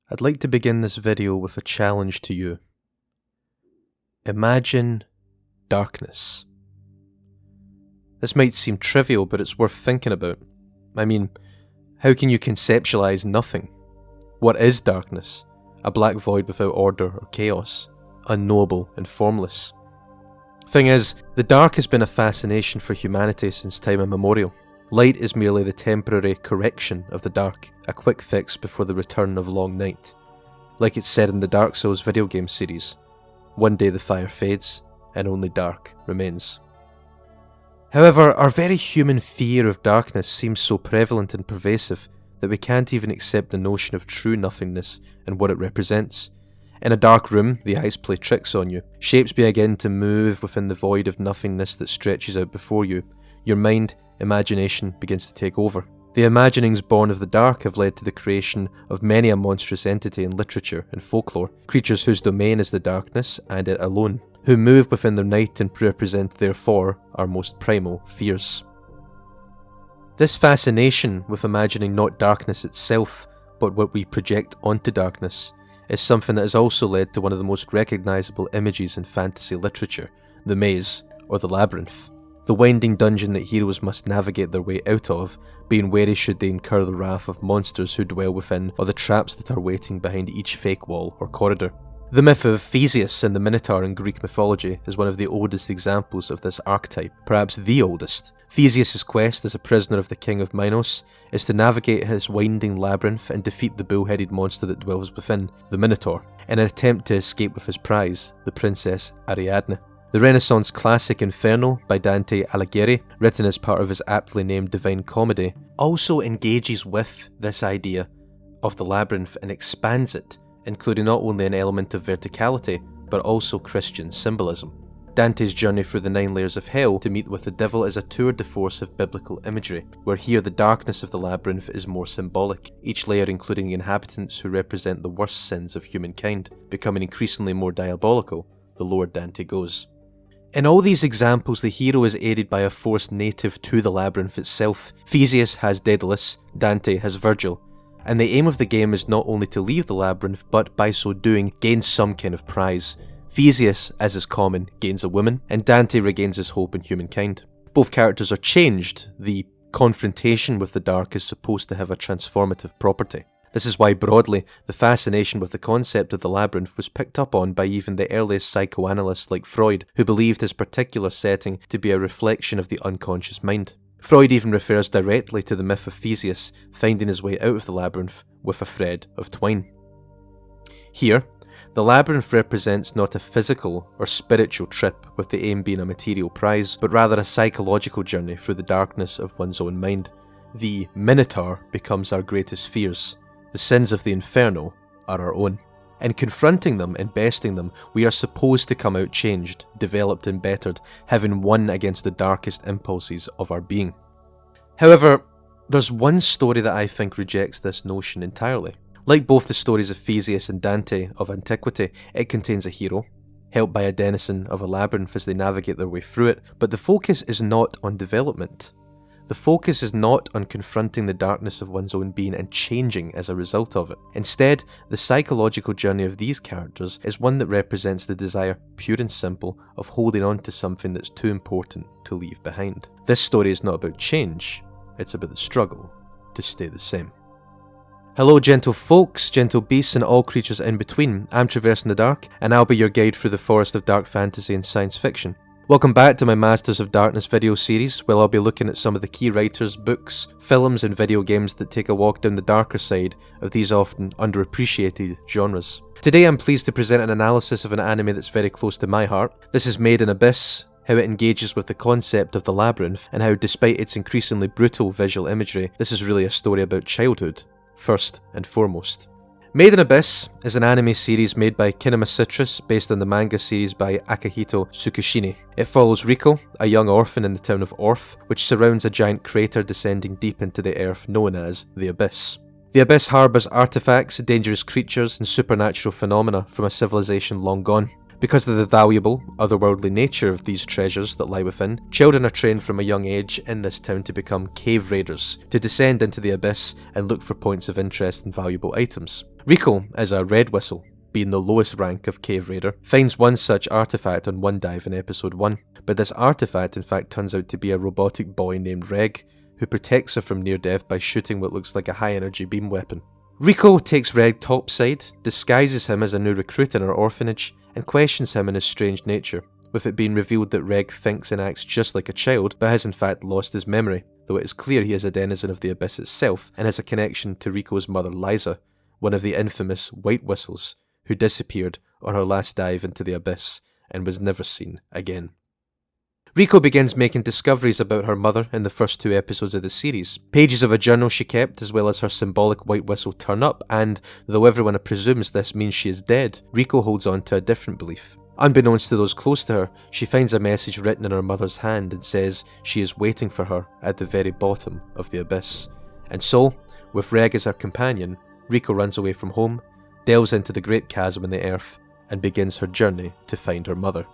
I'd like to begin this video with a challenge to you. Imagine darkness. This might seem trivial, but it's worth thinking about. I mean, how can you conceptualize nothing? What is darkness? A black void without order or chaos, unknowable and formless. Thing is, the dark has been a fascination for humanity since time immemorial. Light is merely the temporary correction of the dark, a quick fix before the return of long night. Like it's said in the Dark Souls video game series, one day the fire fades, and only dark remains. However, our very human fear of darkness seems so prevalent and pervasive that we can't even accept the notion of true nothingness and what it represents. In a dark room, the eyes play tricks on you. Shapes begin to move within the void of nothingness that stretches out before you. Your mind, imagination begins to take over. The imaginings born of the dark have led to the creation of many a monstrous entity in literature and folklore, creatures whose domain is the darkness and it alone, who move within the night and represent therefore our most primal fears. This fascination with imagining not darkness itself, but what we project onto darkness, is something that has also led to one of the most recognisable images in fantasy literature, the maze, or the labyrinth. The winding dungeon that heroes must navigate their way out of, being wary should they incur the wrath of monsters who dwell within, or the traps that are waiting behind each fake wall or corridor. The myth of Theseus and the Minotaur in Greek mythology is one of the oldest examples of this archetype, perhaps the oldest. Theseus' quest as a prisoner of the king of Minos is to navigate his winding labyrinth and defeat the bull-headed monster that dwells within, the Minotaur, in an attempt to escape with his prize, the princess Ariadne. The Renaissance classic Inferno by Dante Alighieri, written as part of his aptly named Divine Comedy, also engages with this idea of the labyrinth and expands it, including not only an element of verticality, but also Christian symbolism. Dante's journey through the 9 layers of hell to meet with the devil is a tour de force of biblical imagery, where here the darkness of the labyrinth is more symbolic, each layer including the inhabitants who represent the worst sins of humankind, becoming increasingly more diabolical the lower Dante goes. In all these examples, the hero is aided by a force native to the labyrinth itself. Theseus has Daedalus, Dante has Virgil, and the aim of the game is not only to leave the labyrinth, but by so doing, gain some kind of prize. Theseus, as is common, gains a woman, and Dante regains his hope in humankind. Both characters are changed. The confrontation with the dark is supposed to have a transformative property. This is why, broadly, the fascination with the concept of the labyrinth was picked up on by even the earliest psychoanalysts like Freud, who believed his particular setting to be a reflection of the unconscious mind. Freud even refers directly to the myth of Theseus finding his way out of the labyrinth with a thread of twine. Here, the labyrinth represents not a physical or spiritual trip with the aim being a material prize, but rather a psychological journey through the darkness of one's own mind. The Minotaur becomes our greatest fears. The sins of the Inferno are our own. In confronting them and besting them, we are supposed to come out changed, developed and bettered, having won against the darkest impulses of our being. However, there's one story that I think rejects this notion entirely. Like both the stories of Theseus and Dante of antiquity, it contains a hero, helped by a denizen of a labyrinth as they navigate their way through it, but the focus is not on development. The focus is not on confronting the darkness of one's own being and changing as a result of it. Instead, the psychological journey of these characters is one that represents the desire, pure and simple, of holding on to something that's too important to leave behind. This story is not about change, it's about the struggle to stay the same. Hello gentle folks, gentle beasts and all creatures in between. I'm Traversing the Dark, and I'll be your guide through the forest of dark fantasy and science fiction. Welcome back to my Masters of Darkness video series, where I'll be looking at some of the key writers, books, films and video games that take a walk down the darker side of these often underappreciated genres. Today I'm pleased to present an analysis of an anime that's very close to my heart. This is Made in Abyss, how it engages with the concept of the labyrinth, and how despite its increasingly brutal visual imagery, this is really a story about childhood, first and foremost. Made in Abyss is an anime series made by Kinema Citrus based on the manga series by Akihito Tsukushini. It follows Rico, a young orphan in the town of Orth, which surrounds a giant crater descending deep into the earth known as the Abyss. The Abyss harbours artifacts, dangerous creatures and supernatural phenomena from a civilization long gone. Because of the valuable, otherworldly nature of these treasures that lie within, children are trained from a young age in this town to become cave raiders, to descend into the abyss and look for points of interest and valuable items. Rico, as a red whistle, being the lowest rank of cave raider, finds one such artifact on one dive in episode 1, but this artifact in fact turns out to be a robotic boy named Reg, who protects her from near death by shooting what looks like a high energy beam weapon. Rico takes Reg topside, disguises him as a new recruit in her orphanage, and questions him in his strange nature, with it being revealed that Reg thinks and acts just like a child, but has in fact lost his memory, though it is clear he is a denizen of the abyss itself, and has a connection to Rico's mother Liza, one of the infamous White Whistles, who disappeared on her last dive into the abyss, and was never seen again. Rico begins making discoveries about her mother in the first 2 episodes of the series. Pages of a journal she kept, as well as her symbolic white whistle, turn up, and though everyone presumes this means she is dead, Rico holds on to a different belief. Unbeknownst to those close to her, she finds a message written in her mother's hand and says she is waiting for her at the very bottom of the abyss. And so, with Reg as her companion, Rico runs away from home, delves into the great chasm in the earth, and begins her journey to find her mother.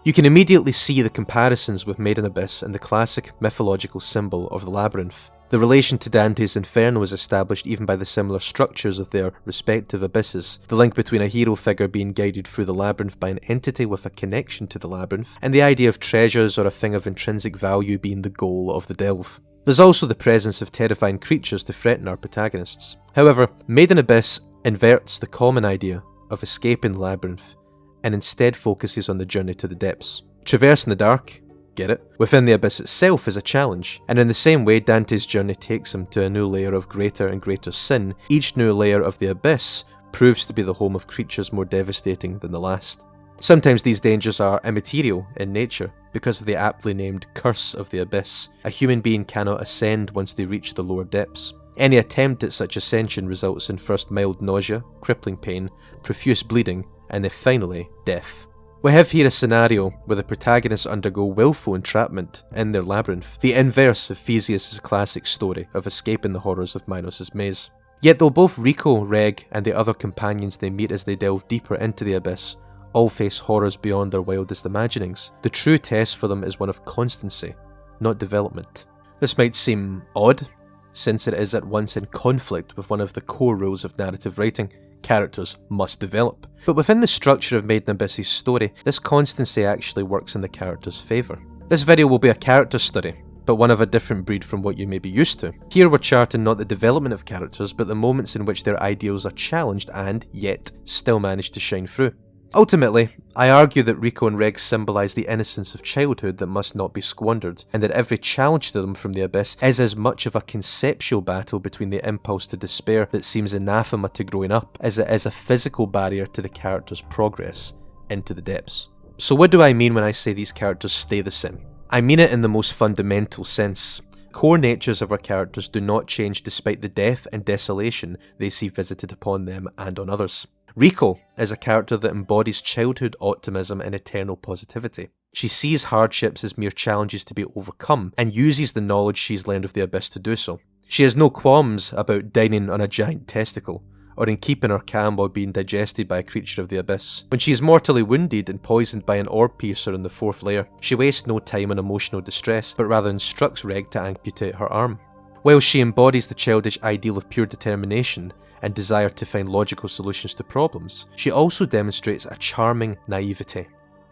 You can immediately see the comparisons with Made in Abyss and the classic mythological symbol of the Labyrinth. The relation to Dante's Inferno is established even by the similar structures of their respective abysses, the link between a hero figure being guided through the labyrinth by an entity with a connection to the labyrinth, and the idea of treasures or a thing of intrinsic value being the goal of the delve. There's also the presence of terrifying creatures to threaten our protagonists. However, Made in Abyss inverts the common idea of escaping the labyrinth, and instead focuses on the journey to the depths. Traversing the dark, get it, within the abyss itself is a challenge, and in the same way Dante's journey takes him to a new layer of greater and greater sin, each new layer of the abyss proves to be the home of creatures more devastating than the last. Sometimes these dangers are immaterial in nature, because of the aptly named curse of the abyss. A human being cannot ascend once they reach the lower depths. Any attempt at such ascension results in first mild nausea, crippling pain, profuse bleeding, and then finally, death. We have here a scenario where the protagonists undergo willful entrapment in their labyrinth, the inverse of Theseus' classic story of escaping the horrors of Minos' maze. Yet though both Rico, Reg, and the other companions they meet as they delve deeper into the abyss all face horrors beyond their wildest imaginings, the true test for them is one of constancy, not development. This might seem odd, since it is at once in conflict with one of the core rules of narrative writing: characters must develop. But within the structure of Made in Abyss's story, this constancy actually works in the character's favour. This video will be a character study, but one of a different breed from what you may be used to. Here we're charting not the development of characters, but the moments in which their ideals are challenged and, yet, still manage to shine through. Ultimately, I argue that Rico and Reg symbolise the innocence of childhood that must not be squandered, and that every challenge to them from the abyss is as much of a conceptual battle between the impulse to despair that seems anathema to growing up, as it is a physical barrier to the character's progress into the depths. So what do I mean when I say these characters stay the same? I mean it in the most fundamental sense. Core natures of our characters do not change despite the death and desolation they see visited upon them and on others. Rico is a character that embodies childhood optimism and eternal positivity. She sees hardships as mere challenges to be overcome, and uses the knowledge she's learned of the abyss to do so. She has no qualms about dining on a giant testicle, or in keeping her calm while being digested by a creature of the abyss. When she is mortally wounded and poisoned by an orb piercer in the 4th layer, she wastes no time on emotional distress, but rather instructs Reg to amputate her arm. While she embodies the childish ideal of pure determination and desire to find logical solutions to problems, she also demonstrates a charming naivety.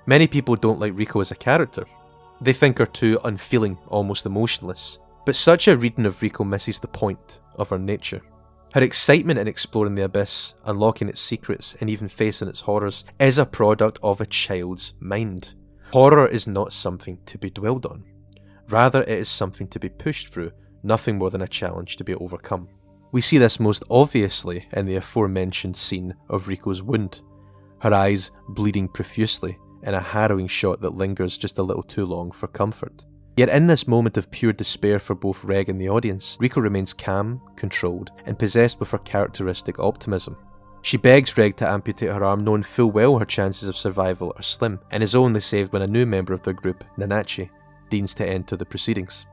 Many people don't like Rico as a character. They think her too unfeeling, almost emotionless. But such a reading of Rico misses the point of her nature. Her excitement in exploring the abyss, unlocking its secrets, and even facing its horrors is a product of a child's mind. Horror is not something to be dwelled on. Rather, it is something to be pushed through, nothing more than a challenge to be overcome. We see this most obviously in the aforementioned scene of Rico's wound, her eyes bleeding profusely in a harrowing shot that lingers just a little too long for comfort. Yet in this moment of pure despair for both Reg and the audience, Rico remains calm, controlled, and possessed with her characteristic optimism. She begs Reg to amputate her arm, knowing full well her chances of survival are slim, and is only saved when a new member of their group, Nanachi, deigns to enter the proceedings.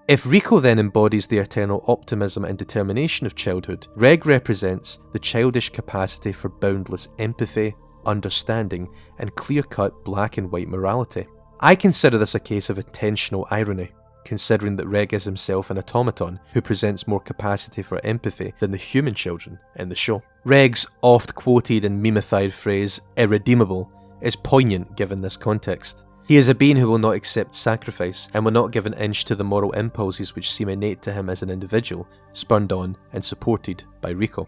If Rico then embodies the eternal optimism and determination of childhood, Reg represents the childish capacity for boundless empathy, understanding, and clear-cut black and white morality. I consider this a case of intentional irony, considering that Reg is himself an automaton who presents more capacity for empathy than the human children in the show. Reg's oft-quoted and memified phrase, irredeemable, is poignant given this context. He is a being who will not accept sacrifice and will not give an inch to the moral impulses which seem innate to him as an individual, spurned on and supported by Rico.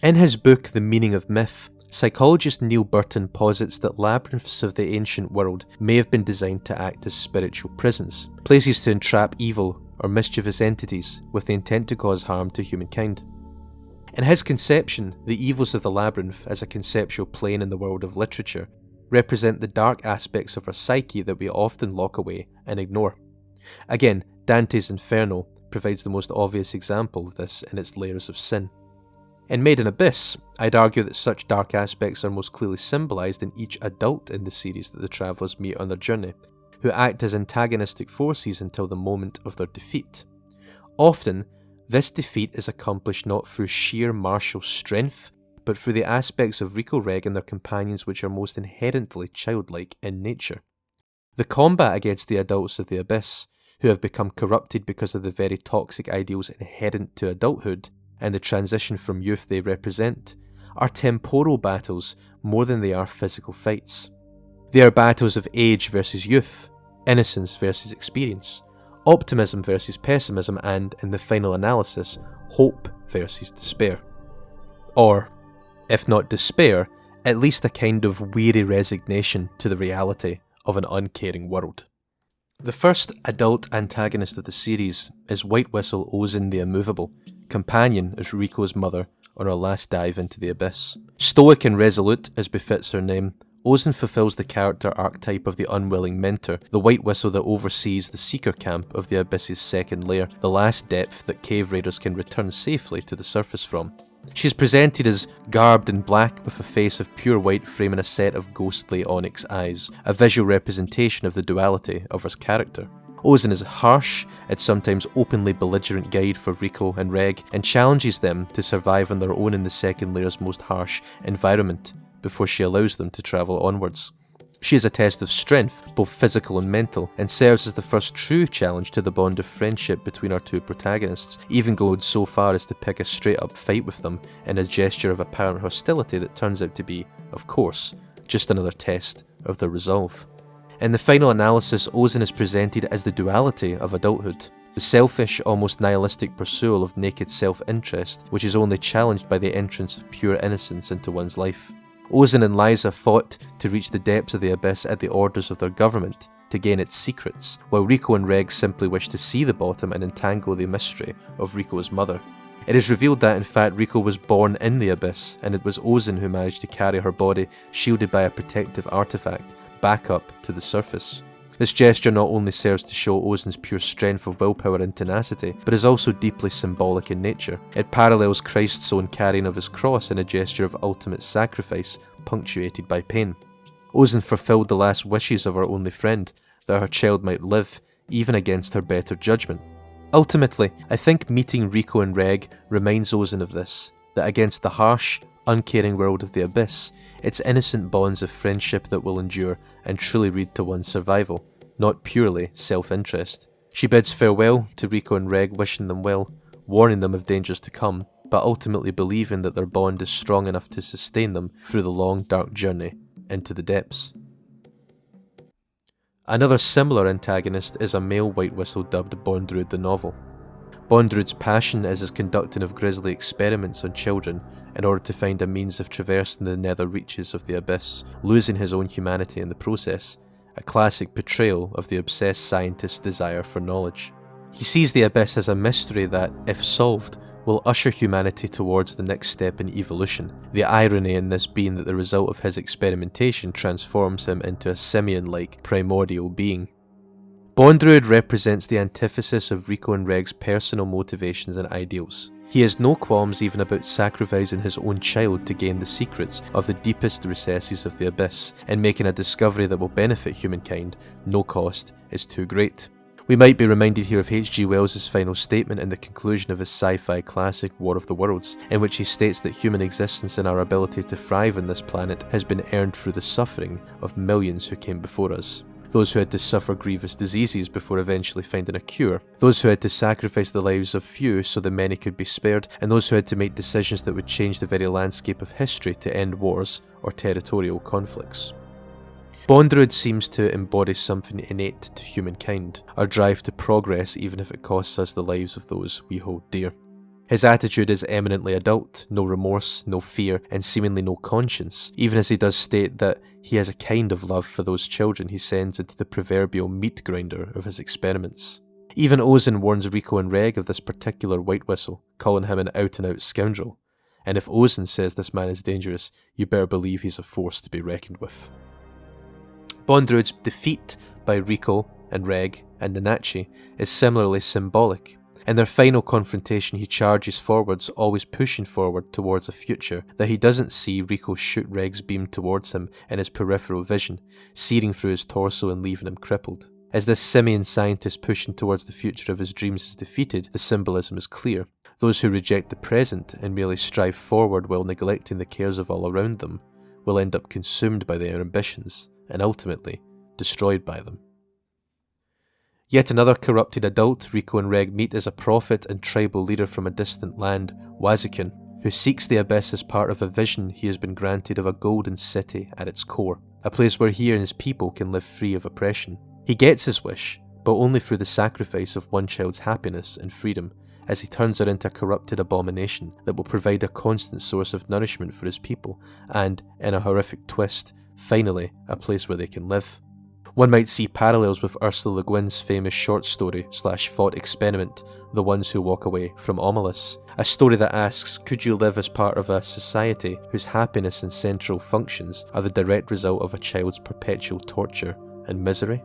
In his book The Meaning of Myth, psychologist Neel Burton posits that labyrinths of the ancient world may have been designed to act as spiritual prisons, places to entrap evil or mischievous entities with the intent to cause harm to humankind. In his conception, the evils of the labyrinth as a conceptual plane in the world of literature represent the dark aspects of our psyche that we often lock away and ignore. Again, Dante's Inferno provides the most obvious example of this in its layers of sin. In Made in Abyss, I'd argue that such dark aspects are most clearly symbolised in each adult in the series that the travellers meet on their journey, who act as antagonistic forces until the moment of their defeat. Often, this defeat is accomplished not through sheer martial strength, but through the aspects of Rico, Reg and their companions which are most inherently childlike in nature. The combat against the adults of the Abyss, who have become corrupted because of the very toxic ideals inherent to adulthood, and the transition from youth they represent, are temporal battles more than they are physical fights. They are battles of age versus youth, innocence versus experience, optimism versus pessimism, and, in the final analysis, hope versus despair. Or, if not despair, at least a kind of weary resignation to the reality of an uncaring world. The first adult antagonist of the series is White Whistle Ozin the Immovable, companion as Rico's mother on her last dive into the abyss. Stoic and resolute, as befits her name, Ozin fulfills the character archetype of the unwilling mentor, the white whistle that oversees the seeker camp of the abyss's second layer, the last depth that cave raiders can return safely to the surface from. She is presented as garbed in black with a face of pure white framing a set of ghostly onyx eyes, a visual representation of the duality of her character. Ozin is a harsh, and sometimes openly belligerent guide for Rico and Reg, and challenges them to survive on their own in the second layer's most harsh environment, before she allows them to travel onwards. She is a test of strength, both physical and mental, and serves as the first true challenge to the bond of friendship between our two protagonists, even going so far as to pick a straight-up fight with them in a gesture of apparent hostility that turns out to be, of course, just another test of their resolve. In the final analysis, Ozin is presented as the duality of adulthood, the selfish, almost nihilistic pursuit of naked self-interest, which is only challenged by the entrance of pure innocence into one's life. Ozin and Liza fought to reach the depths of the abyss at the orders of their government, to gain its secrets, while Rico and Reg simply wish to see the bottom and entangle the mystery of Rico's mother. It is revealed that in fact Rico was born in the abyss, and it was Ozin who managed to carry her body, shielded by a protective artifact, back up to the surface. This gesture not only serves to show Ozin's pure strength of willpower and tenacity, but is also deeply symbolic in nature. It parallels Christ's own carrying of his cross in a gesture of ultimate sacrifice, punctuated by pain. Ozin fulfilled the last wishes of her only friend, that her child might live, even against her better judgment. Ultimately, I think meeting Rico and Reg reminds Ozin of this, that against the harsh, uncaring world of the abyss, it's innocent bonds of friendship that will endure and truly lead to one's survival, not purely self-interest. She bids farewell to Rico and Reg, wishing them well, warning them of dangers to come, but ultimately believing that their bond is strong enough to sustain them through the long dark journey into the depths. Another similar antagonist is a male White Whistle dubbed Bondrewd the Novel. Bondrewd's passion is his conducting of grisly experiments on children in order to find a means of traversing the nether reaches of the abyss, losing his own humanity in the process, a classic portrayal of the obsessed scientist's desire for knowledge. He sees the abyss as a mystery that, if solved, will usher humanity towards the next step in evolution, the irony in this being that the result of his experimentation transforms him into a simian-like primordial being. Bondrewd represents the antithesis of Rico and Reg's personal motivations and ideals. He has no qualms even about sacrificing his own child to gain the secrets of the deepest recesses of the abyss, and making a discovery that will benefit humankind. No cost is too great. We might be reminded here of H.G. Wells' final statement in the conclusion of his sci-fi classic War of the Worlds, in which he states that human existence and our ability to thrive on this planet has been earned through the suffering of millions who came before us. Those who had to suffer grievous diseases before eventually finding a cure, those who had to sacrifice the lives of few so the many could be spared, and those who had to make decisions that would change the very landscape of history to end wars or territorial conflicts. Bondroid seems to embody something innate to humankind, our drive to progress even if it costs us the lives of those we hold dear. His attitude is eminently adult, no remorse, no fear, and seemingly no conscience, even as he does state that he has a kind of love for those children he sends into the proverbial meat grinder of his experiments. Even Ozin warns Rico and Reg of this particular white whistle, calling him an out-and-out scoundrel. And if Ozin says this man is dangerous, you better believe he's a force to be reckoned with. Bondroid's defeat by Rico and Reg and Nanachi is similarly symbolic. In their final confrontation, he charges forwards, always pushing forward towards a future that he doesn't see Rico shoot Reg's beam towards him in his peripheral vision, searing through his torso and leaving him crippled. As this simian scientist pushing towards the future of his dreams is defeated, the symbolism is clear. Those who reject the present and merely strive forward while neglecting the cares of all around them will end up consumed by their ambitions and ultimately destroyed by them. Yet another corrupted adult Rico and Reg meet is a prophet and tribal leader from a distant land, Wazukin, who seeks the abyss as part of a vision he has been granted of a golden city at its core, a place where he and his people can live free of oppression. He gets his wish, but only through the sacrifice of one child's happiness and freedom, as he turns her into a corrupted abomination that will provide a constant source of nourishment for his people, and, in a horrific twist, finally a place where they can live. One might see parallels with Ursula Le Guin's famous short story / thought experiment, The Ones Who Walk Away from Omelas, a story that asks, could you live as part of a society whose happiness and central functions are the direct result of a child's perpetual torture and misery?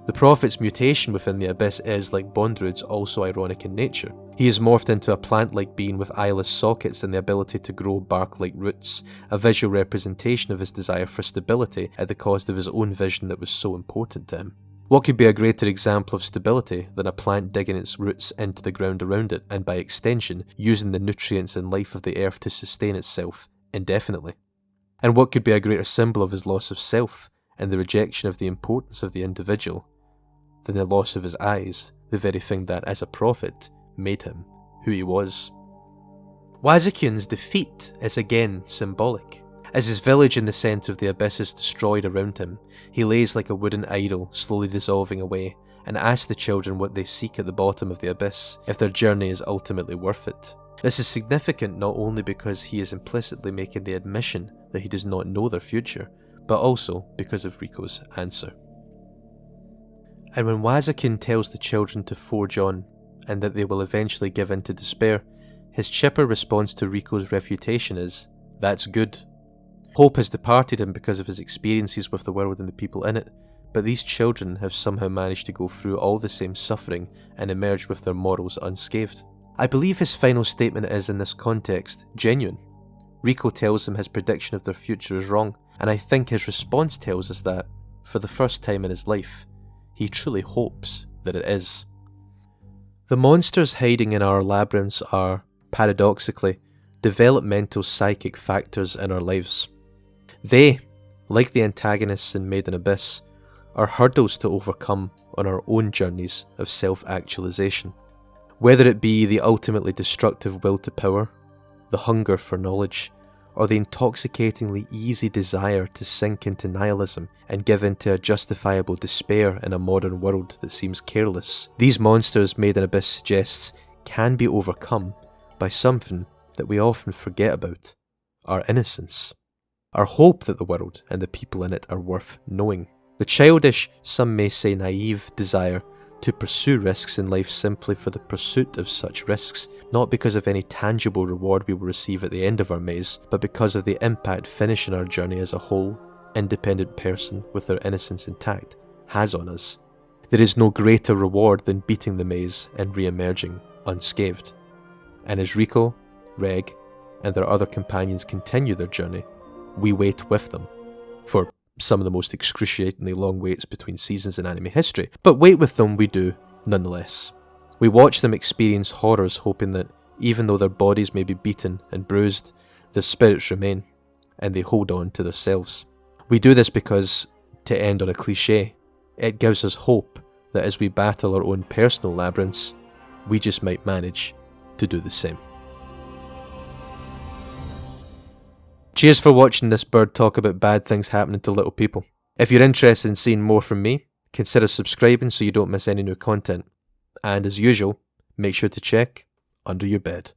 The prophet's mutation within the abyss is, like Bondroid's, also ironic in nature. He is morphed into a plant-like being with eyeless sockets and the ability to grow bark-like roots, a visual representation of his desire for stability at the cost of his own vision that was so important to him. What could be a greater example of stability than a plant digging its roots into the ground around it and, by extension, using the nutrients and life of the earth to sustain itself indefinitely? And what could be a greater symbol of his loss of self and the rejection of the importance of the individual than the loss of his eyes, the very thing that, as a prophet, made him who he was? Wazukin's defeat is again symbolic. As his village in the centre of the abyss is destroyed around him, he lays like a wooden idol, slowly dissolving away, and asks the children what they seek at the bottom of the abyss, if their journey is ultimately worth it. This is significant not only because he is implicitly making the admission that he does not know their future, but also because of Rico's answer. And when Wazukin tells the children to forge on, and that they will eventually give in to despair, his chipper response to Rico's refutation is, "That's good." Hope has departed him because of his experiences with the world and the people in it, but these children have somehow managed to go through all the same suffering and emerge with their morals unscathed. I believe his final statement is, in this context, genuine. Rico tells him his prediction of their future is wrong, and I think his response tells us that, for the first time in his life, he truly hopes that it is. The monsters hiding in our labyrinths are, paradoxically, developmental psychic factors in our lives. They, like the antagonists in Made in Abyss, are hurdles to overcome on our own journeys of self-actualization. Whether it be the ultimately destructive will to power, the hunger for knowledge, or the intoxicatingly easy desire to sink into nihilism and give in to a justifiable despair in a modern world that seems careless, these monsters Made in Abyss suggests can be overcome by something that we often forget about: our innocence. Our hope that the world and the people in it are worth knowing. The childish, some may say naive, desire to pursue risks in life simply for the pursuit of such risks, not because of any tangible reward we will receive at the end of our maze, but because of the impact finishing our journey as a whole, independent person with their innocence intact has on us. There is no greater reward than beating the maze and re-emerging unscathed. And as Rico, Reg, and their other companions continue their journey, we wait with them, for some of the most excruciatingly long waits between seasons in anime history, but wait with them we do Nonetheless, we watch them experience horrors, hoping that even though their bodies may be beaten and bruised, their spirits remain, and they hold on to themselves. We do this because, to end on a cliche, it gives us hope that as we battle our own personal labyrinths, we just might manage to do the same. Cheers for watching this bird talk about bad things happening to little people. If you're interested in seeing more from me, consider subscribing so you don't miss any new content. And as usual, make sure to check under your bed.